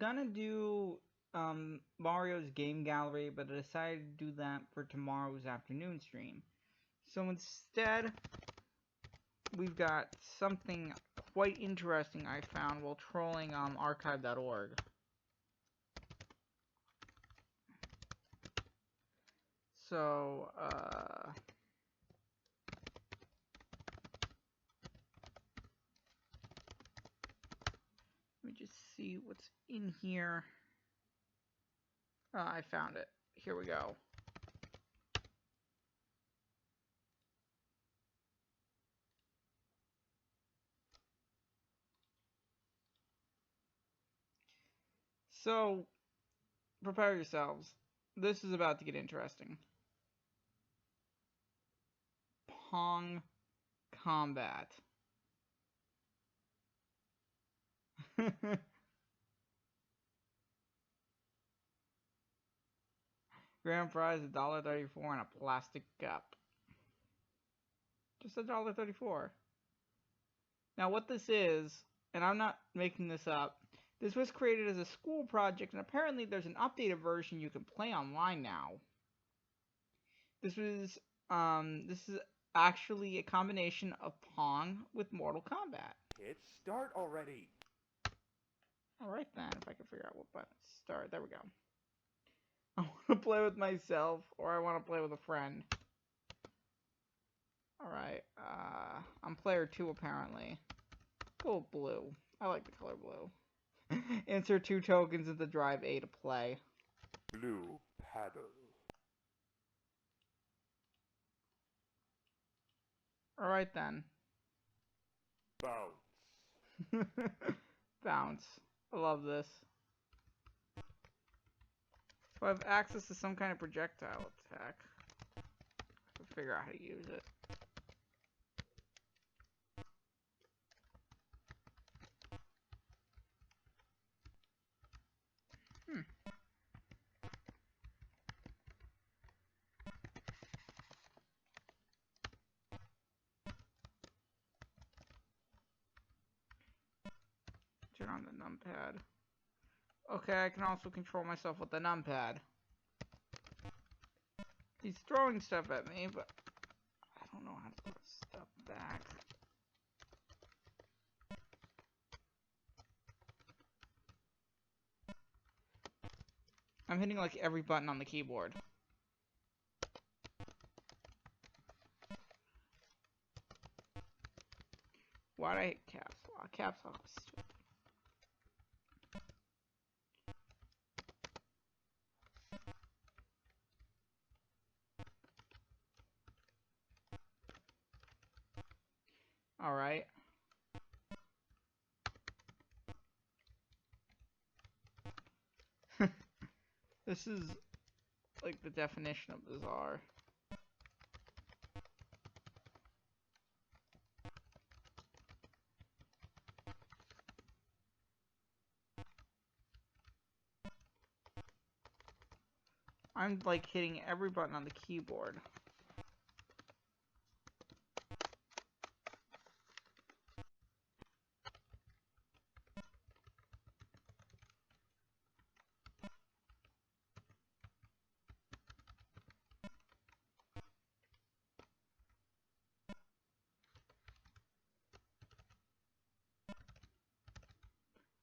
gonna do Mario's Game Gallery, but I decided to do that for tomorrow's afternoon stream. So instead, we've got something quite interesting I found while trolling archive.org. So, let me just see what's in here. I found it. Here we go. So, prepare yourselves. This is about to get interesting. Pong Combat. Grand prize $1.34 in a plastic cup. Just $1.34. Now what this is, and I'm not making this up, this was created as a school project, and apparently there's an updated version you can play online now. This is actually a combination of Pong with Mortal Kombat. Hit start already. Alright then, if I can figure out what button to start. There we go. I want to play with myself, or I want to play with a friend. Alright, I'm player 2 apparently. Go blue. I like the color blue. Insert 2 tokens into drive A to play. Blue paddle. Alright then. Bounce. Bounce. I love this. So I have access to some kind of projectile attack. I have to figure out how to use it. Turn on the numpad. Okay, I can also control myself with the numpad. He's throwing stuff at me, but I don't know how to put stuff back. I'm hitting like every button on the keyboard. Why'd I hit caps lock? Caps lock was stupid. Alright. This is like the definition of bizarre. I'm like hitting every button on the keyboard.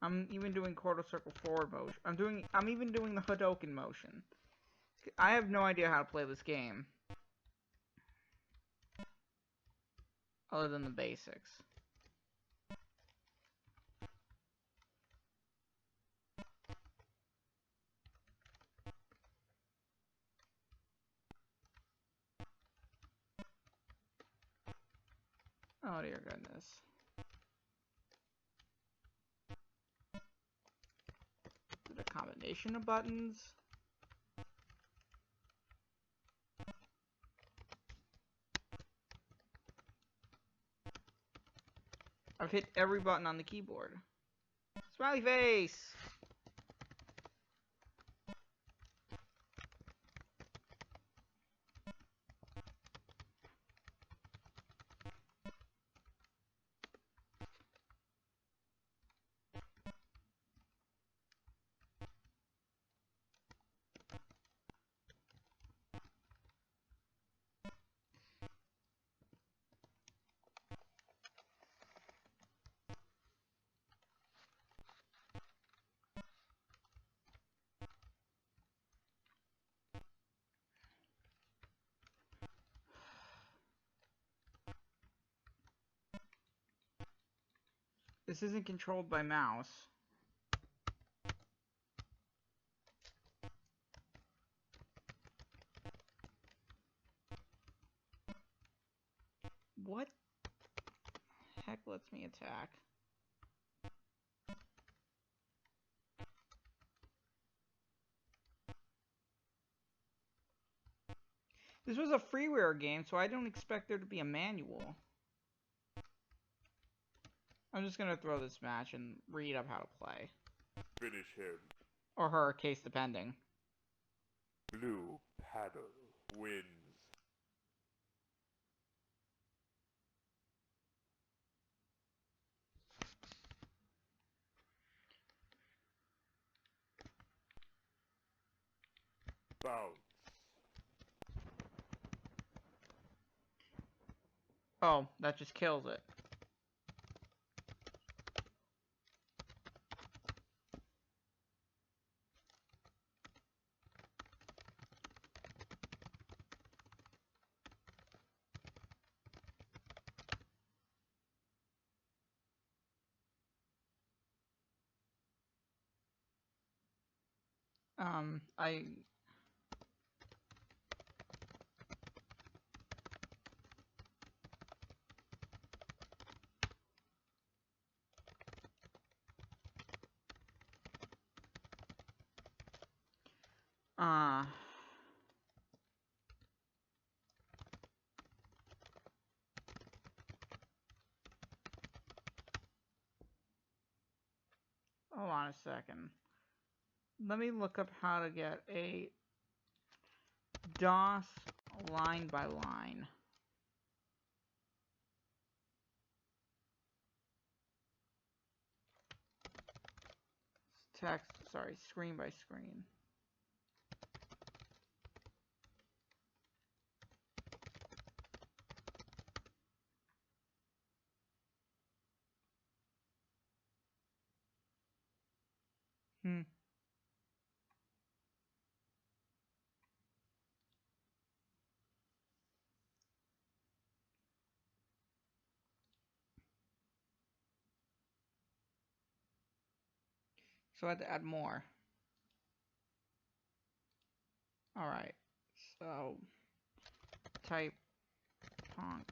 I'm even doing quarter circle forward motion. I'm even doing the Hadouken motion. I have no idea how to play this game. Other than the basics. Oh dear goodness. Is it a combination of buttons? I've hit every button on the keyboard. Smiley face! This isn't controlled by mouse. What heck lets me attack? This was a freeware game, so I don't expect there to be a manual. I'm just gonna throw this match and read up how to play. Finish him. Or her, case depending. Blue paddle wins. Bounce. Oh, that just kills it. I... Hold on a second. Let me look up how to get a DOS line by line. Text, sorry, screen by screen. So I had to add more. Alright, so type honk.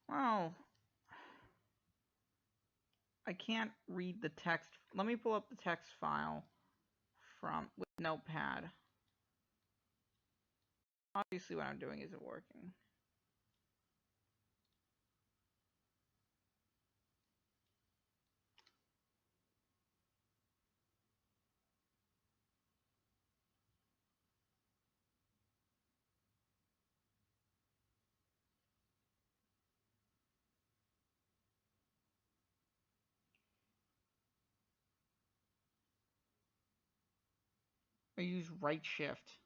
Wow. I can't read the text. Let me pull up the text file with Notepad. Obviously what I'm doing isn't working. I use right shift.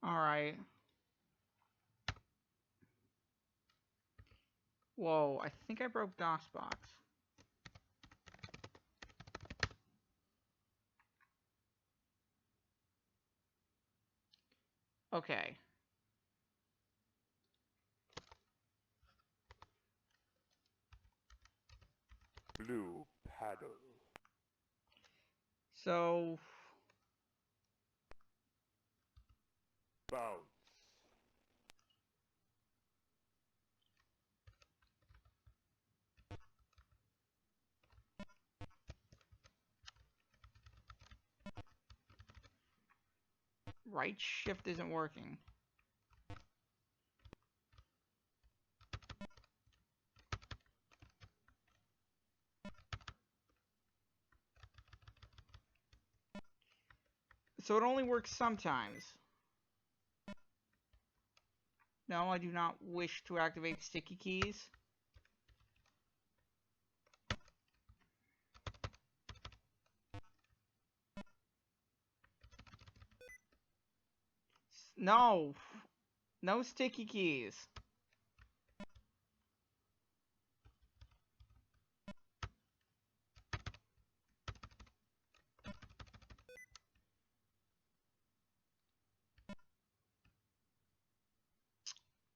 Alright. Whoa, I think I broke DOSBox. Okay. Blue paddle. So... Bounce. Right shift isn't working. So it only works sometimes. No, I do not wish to activate sticky keys. No! No sticky keys.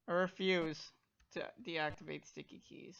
I refuse to deactivate sticky keys.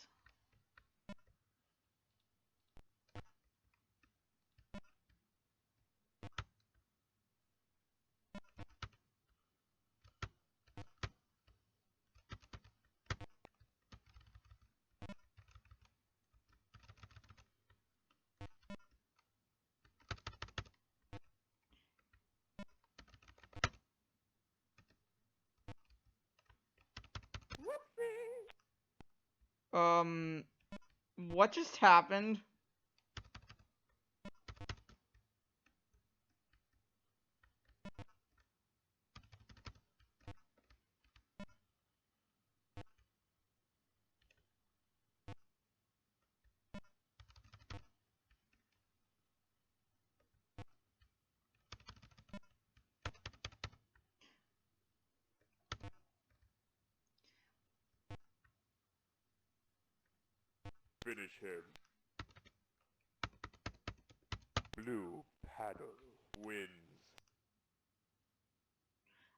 What just happened? Finish him. Blue paddle wins.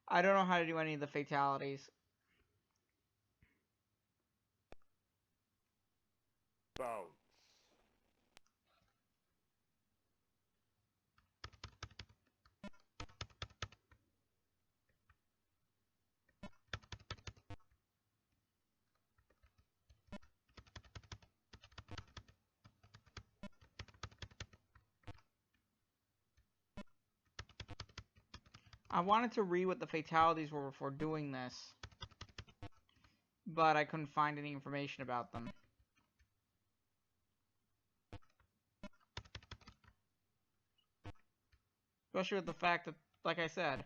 I don't know how to do any of the fatalities. Bounce. I wanted to read what the fatalities were before doing this, but I couldn't find any information about them. Especially with the fact that, like I said,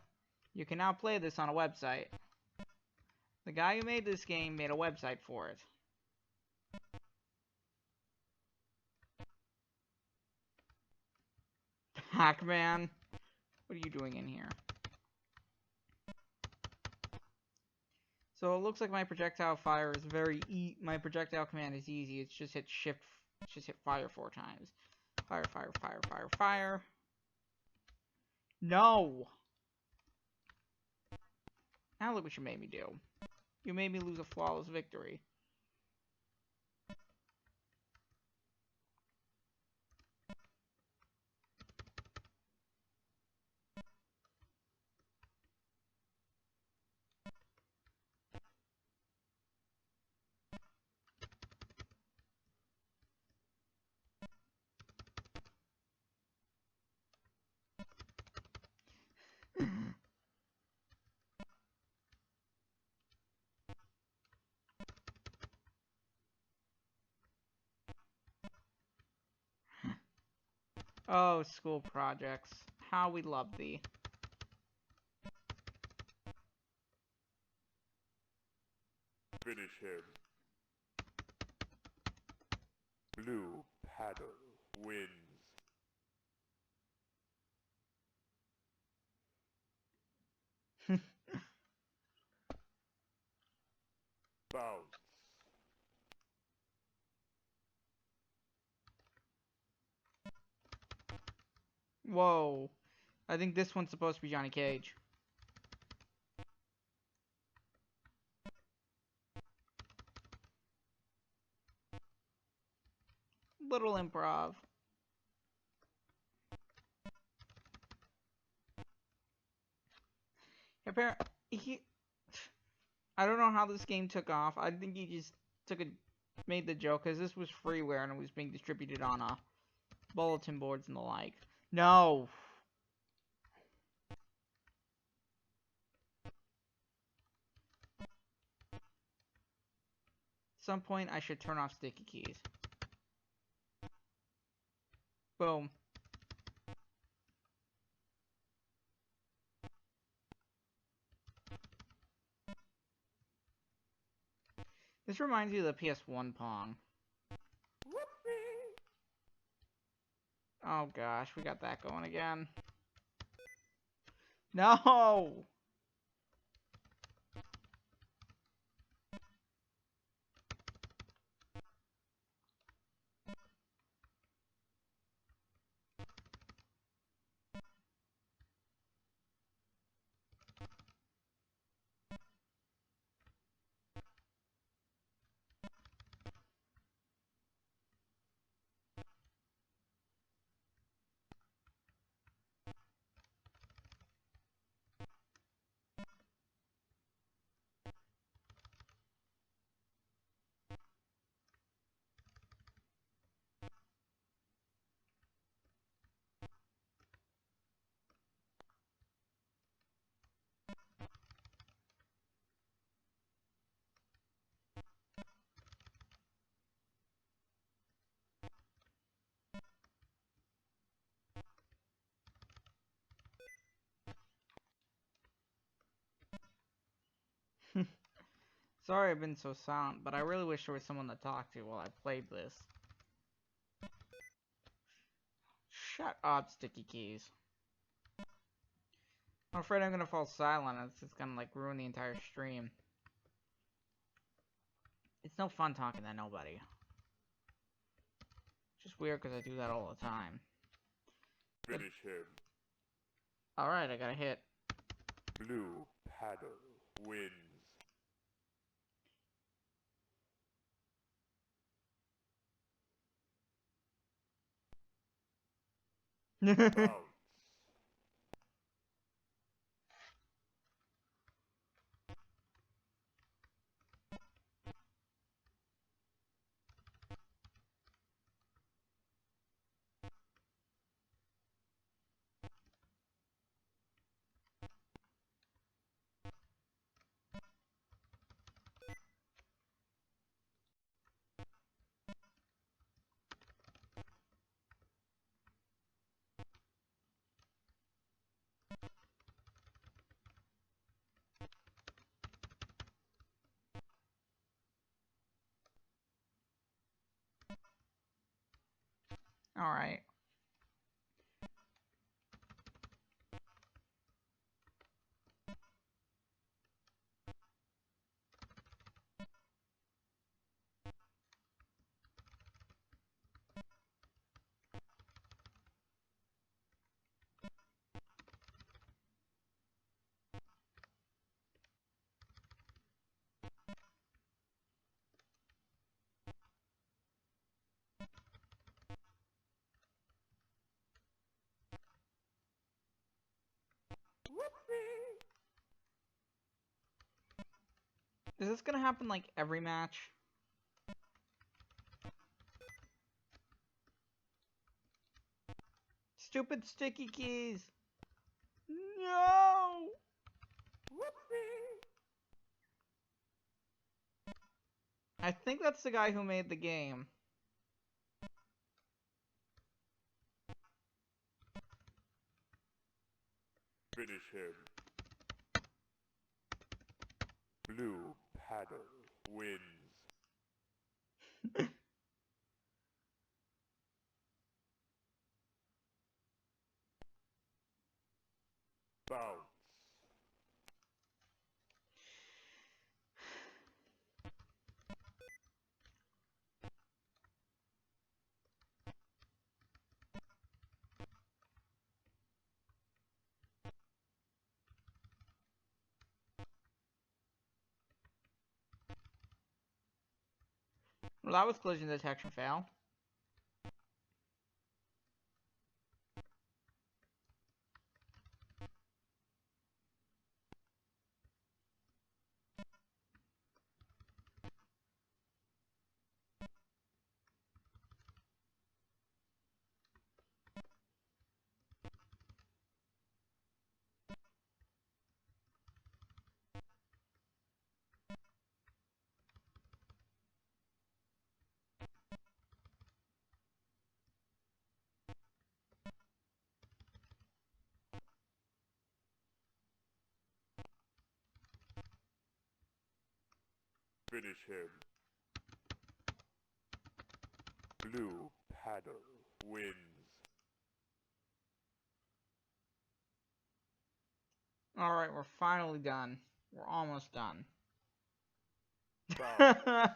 you can now play this on a website. The guy who made this game made a website for it. Pac-Man, what are you doing in here? So it looks like my projectile fire is my projectile command is easy. It's just hit shift, just hit fire 4 times. Fire, fire, fire, fire, fire. No! Now look what you made me do. You made me lose a flawless victory. Oh, school projects. How we love thee. Finish him. Blue paddle wins. Bounce. Whoa. I think this one's supposed to be Johnny Cage. Little improv. I don't know how this game took off. I think he just made the joke, because this was freeware and it was being distributed on bulletin boards and the like. No! some point I should turn off sticky keys. Boom. This reminds you of the PS1 Pong. Oh gosh, we got that going again. No! Sorry I've been so silent, but I really wish there was someone to talk to while I played this. Shut up, sticky keys. I'm afraid I'm gonna fall silent and it's just gonna like ruin the entire stream. It's no fun talking to nobody. It's just weird because I do that all the time. Finish him. Alright, I got a hit. Blue paddle wins. Bounce. Alright. Is this gonna happen like every match? Stupid sticky keys! No! I think that's the guy who made the game. Finish him. Blue paddle wins. Bounce. Well, that was collision detection fail. finish him. Blue Paddle wins. Alright, we're finally done. We're almost done. Bow.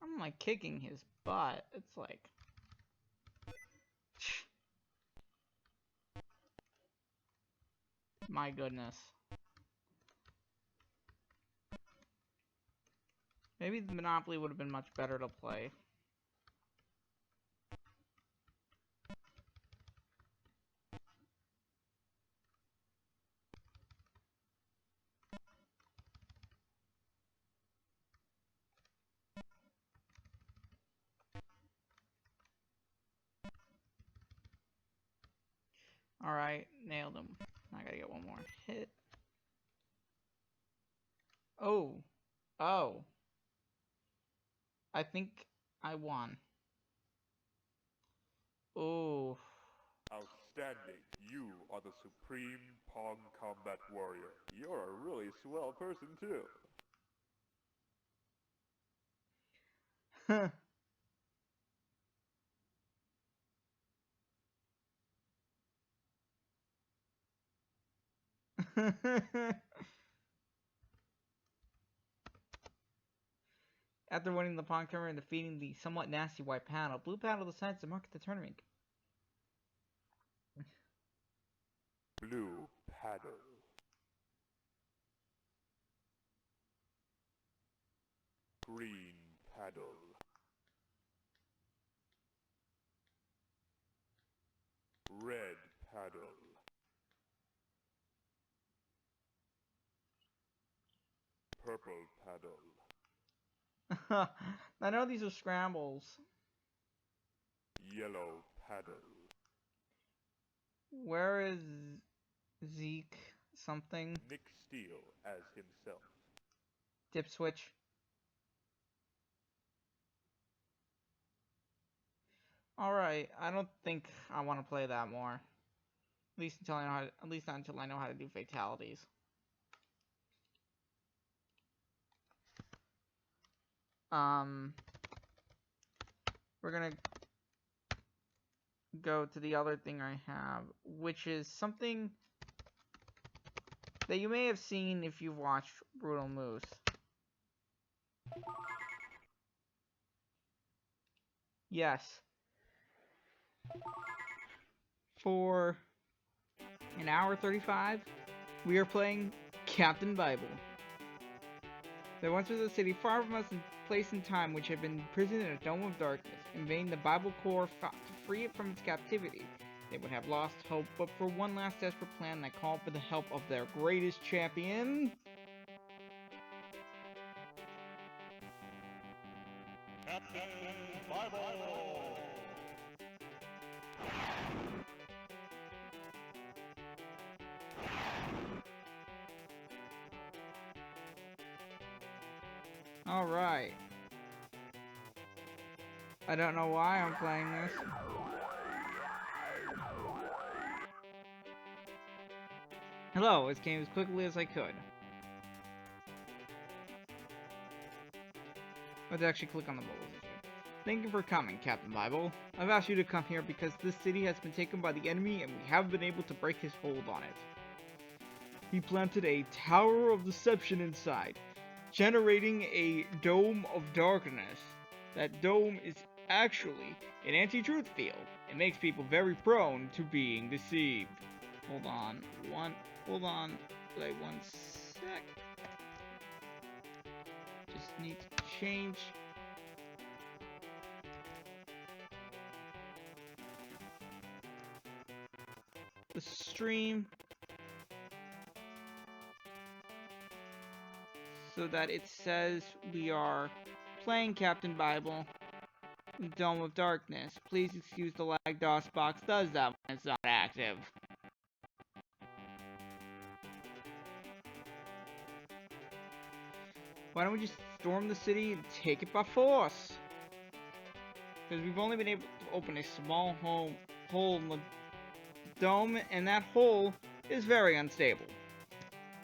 I'm like kicking his butt. It's like... My goodness. Maybe the Monopoly would have been much better to play. Alright, nailed him. I gotta get one more hit. Oh. Oh. I think I won. Oh. Outstanding. You are the Supreme Pong Combat Warrior. You're a really swell person, too. After winning the Pong tournament and defeating the somewhat nasty white paddle, Blue Paddle decides to market the tournament. Blue Paddle. Green Paddle. Red Paddle. Purple Paddle. I know these are scrambles. Yellow Paddle. Where is Zeke something? Nick Steele as himself. Dip switch. Alright, I don't think I want to play that more. At least until I know how to, at least not until I know how to do fatalities. We're gonna go to the other thing I have, which is something that you may have seen if you've watched Brutal Moose. Yes. For an hour 35, we are playing Captain Bible. There once was a city far from us in place and time which had been imprisoned in a dome of darkness. In vain the Bible Corps fought to free it from its captivity. They would have lost hope, but for one last desperate plan that called for the help of their greatest champion... Captain Bible! Alright. I don't know why I'm playing this. Hello, I came as quickly as I could. Let's actually click on the bubbles. Thank you for coming, Captain Bible. I've asked you to come here because this city has been taken by the enemy and we haven't been able to break his hold on it. He planted a tower of deception inside, generating a dome of darkness. That dome is actually an anti-truth field. It makes people very prone to being deceived. Hold on, like 1 sec. Just need to change the stream so that it says we are playing Captain Bible in Dome of Darkness. Please excuse the lag. DOSBox does that when it's not active. Why don't we just storm the city and take it by force? Because we've only been able to open a small hole in the dome, and that hole is very unstable.